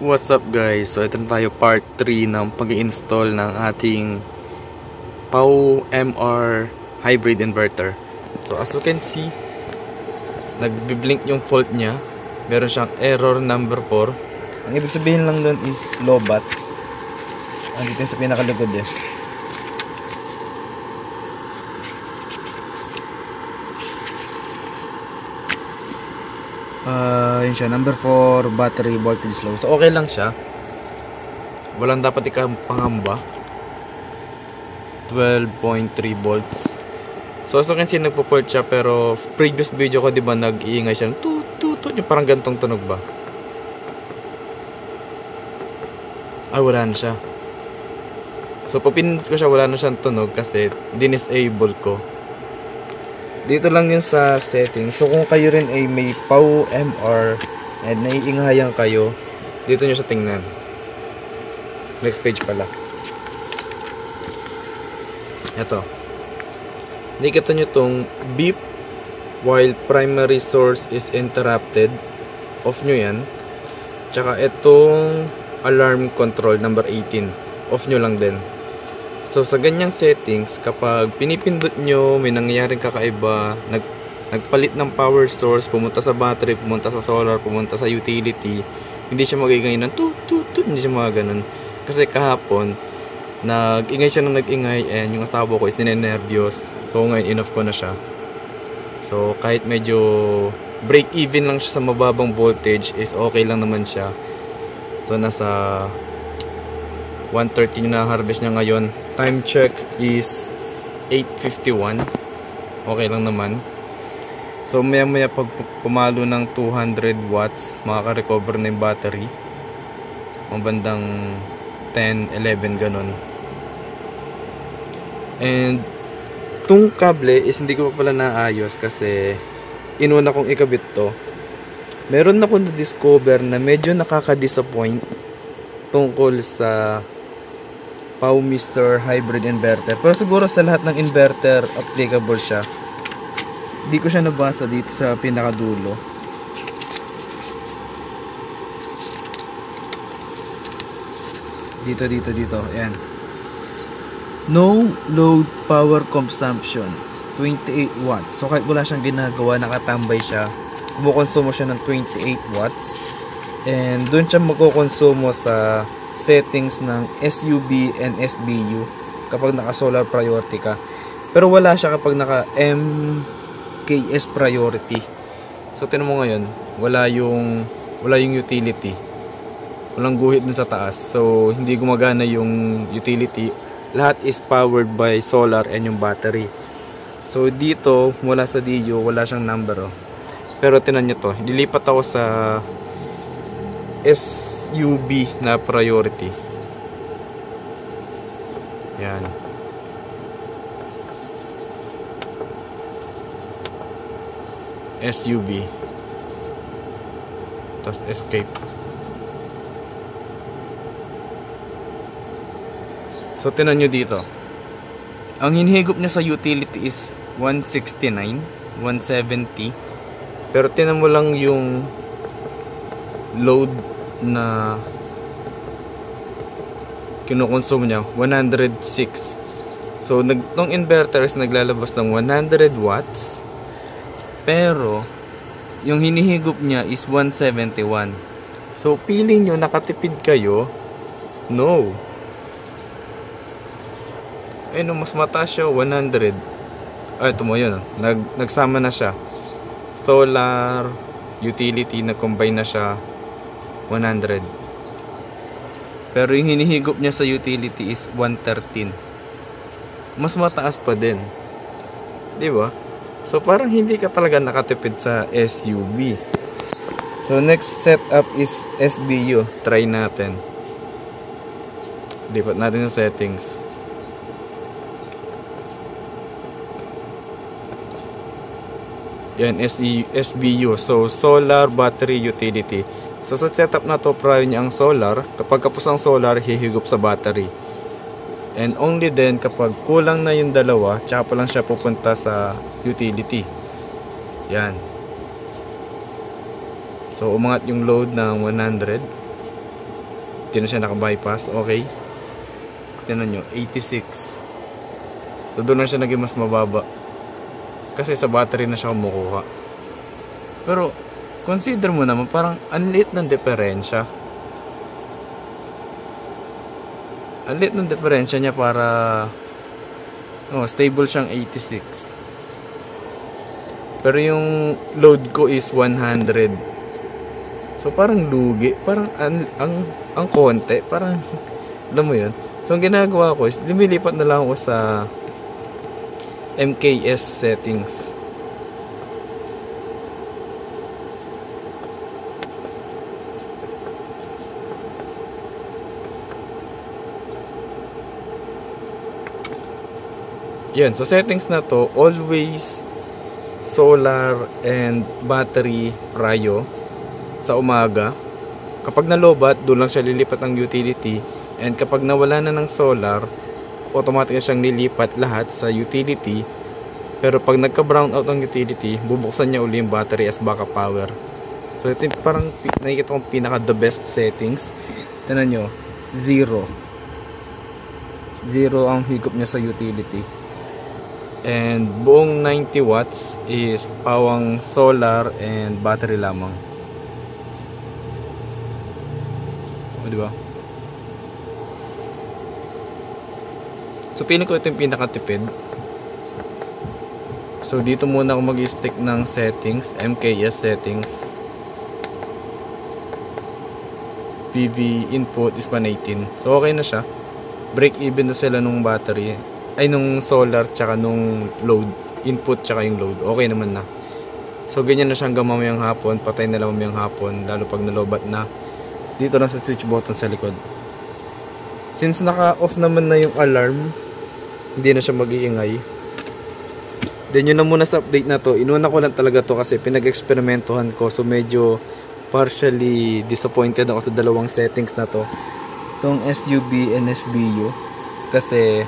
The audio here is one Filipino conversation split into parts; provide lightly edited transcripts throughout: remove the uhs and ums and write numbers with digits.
What's up guys? So ito na tayo part 3 ng pag-install ng ating POW MR hybrid inverter. So as you can see, nagbi-blink yung fault niya. Meron siyang error number 4. Ang ibig sabihin lang doon is lobat. Andito sa pinakalikod eh. Yun siya, number 4 battery voltage low. So okay lang siya. Walang dapat ikapangamba. 12.3 volts. So as you can see, nagpo-port siya. Pero previous video ko, diba, nag-iingay siya. Tut, yung parang gantong tunog ba? Ay, wala na siya. So pag pinindot ko siya, wala na siyang tunog kasi dinisable ko. Dito lang yun sa settings. So kung kayo rin ay may POW MR and naiingayan kayo, dito nyo siya tingnan. Next page pala. Ito. Nakita nyo tong beep while primary source is interrupted. Off nyo yan. Tsaka itong alarm control number 18. Off nyo lang din. So sa ganyang settings, kapag pinipindot nyo, may nangyayaring kakaiba, nagpalit ng power source, pumunta sa battery, pumunta sa solar, pumunta sa utility, hindi siya magiging ng tut, hindi siya mga ganun. Kasi kahapon, nag-ingay siya ng nag-ingay and yung asawa ko is ninenervyos. So ngayon, in-off ko na siya. So kahit medyo break even lang siya sa mababang voltage, is okay lang naman siya. So nasa 130 na harvest niya ngayon. Time check is 8:51. Okay lang naman. So maya maya pag pumalo ng 200 watts, makaka-recover na yung battery. Mga bandang 10, 11 ganon. And tong kable is hindi ko pa pala naayos kasi inuna kong ikabit to. Meron ako na-discover na medyo nakaka-disappoint tungkol sa POW Mr. Hybrid Inverter. Pero siguro sa lahat ng inverter applicable siya. Hindi ko siya nabasa dito sa pinakadulo. Dito. Ayan. No load power consumption. 28 watts. So kahit wala siyang ginagawa, nakatambay siya. Kumukonsumo siya ng 28 watts. And doon siya magkukonsumo sa settings ng SUB and SBU kapag naka solar priority ka, pero wala siya kapag naka MKS priority. So tingnan mo ngayon, wala yung utility, walang guhit dun sa taas, so hindi gumagana yung utility. Lahat is powered by solar and yung battery. So dito mula sa DU wala siyang number, oh. Pero tingnan nyo to, dilipat ako sa SUB na priority. Yan. SUB. Tapos escape. So tinan nyo dito. Ang hinihigop niya sa utility is 169, 170. Pero tinan mo lang yung load na kinukonsume niya, 106. So tong inverter is naglalabas ng 100 watts, pero yung hinihigop niya is 171. So feeling nyo nakatipid kayo? No. Ay no, mas mataas siya, 100. Ay ito mo yun, nagsama na siya. Solar, utility, na-combine na siya, 100. Pero yung hinihigop niya sa utility is 113. Mas mataas pa din, di ba? So parang hindi ka talaga nakatipid sa SUB. So next setup is SBU. Try natin. Lipat natin yung settings. Yan, SBU. So solar battery utility. So sa setup na to, prior niya ang solar. Kapag kapos ang solar, hihigop sa battery. And only then kapag kulang na yung dalawa, tsaka pa lang siya pupunta sa utility. Yan. So umangat yung load ng 100. Di na siya naka-bypass. Okay. Tingnan nyo, 86. So, doon na siya naging mas mababa. Kasi sa battery na siya kumukuha. Pero, consider mo naman, parang ang liit ng diferensya. Ang liit ng diferensya niya para stable siyang 86. Pero yung load ko is 100. So parang lugi, parang ang konti, parang alam mo yun. So ang ginagawa ko is lumilipat na lang ako sa MKS settings. Yan, so settings na to, always solar and battery prio sa umaga. Kapag nalobat, doon lang siya lilipat ng utility. And kapag nawala na ng solar, automatic na siyang lilipat lahat sa utility. Pero pag nagka-brown out ang utility, bubuksan niya uli yung battery as backup power. So ito yung parang nakikita kong pinaka the best settings. Tignan nyo, 0 ang higop niya sa utility. And buong 90 watts is pawang solar and battery lamang. O, diba? So piling ko ito yung pinakatipid. So dito muna ako mag-stick ng settings, MKS settings. PV input is 118. So okay na siya. Break even na sila nung battery. Ay nung solar tsaka nung load. Input tsaka yung load. Okay naman na. So ganyan na siya hanggang mamayang hapon. Patay na lang mamayang hapon. Lalo pag nalobat na. Dito na sa switch button sa likod. Since naka-off naman na yung alarm, hindi na siya mag-iingay. Then yun na muna sa update na to. Inuna ko lang talaga to kasi pinag-experimentohan ko. So medyo partially disappointed ako sa dalawang settings na to. Itong SUB and SBU. Kasi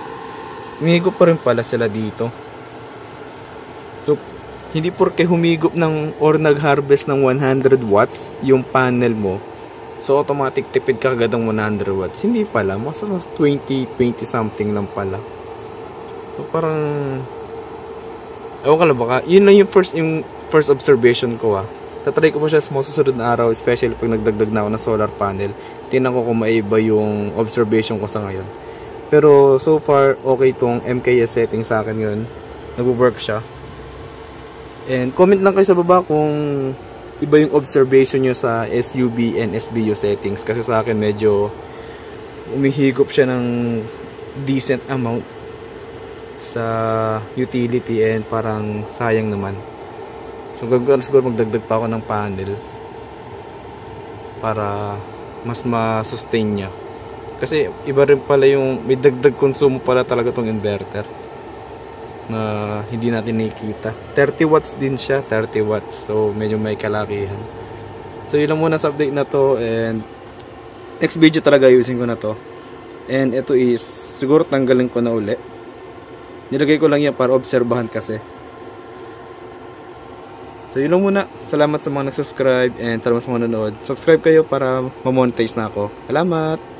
humigop pa rin pala sila dito. So hindi porke humigop ng or nag-harvest ng 100 watts yung panel mo, so automatic tipid ka agad ng 100 watts. Hindi pala, mas 20 something lang pala. So parang ewan ka lang baka yun lang yung first observation ko. Tatry ko pa siya sa mga susunod na araw, especially pag nagdagdag na ako ng solar panel. Tingnan ko kung maiba yung observation ko sa ngayon. Pero so far okay tong MKS setting sa akin yun. Nagwo-work siya. And comment lang kayo sa baba kung iba yung observation nyo sa SUB and SBU settings. Kasi sa akin medyo umihigop siya ng decent amount sa utility and parang sayang naman. So gagawin siguro magdagdag pa ako ng panel para mas ma-sustain niya. Kasi iba rin pala yung may dagdag konsumo pala talaga tong inverter na hindi natin nakikita. 30 watts din siya, 30 watts. So medyo may kalakihan. So yun lang muna sa update na to, and next video talaga using ko na to. And ito is siguro tanggalin ko na uli. Nilagay ko lang yan para obserbahan kasi. So yun lang muna. Salamat sa mga nag-subscribe and salamat sa mga nanonood. Subscribe kayo para ma-monetize na ako. Salamat!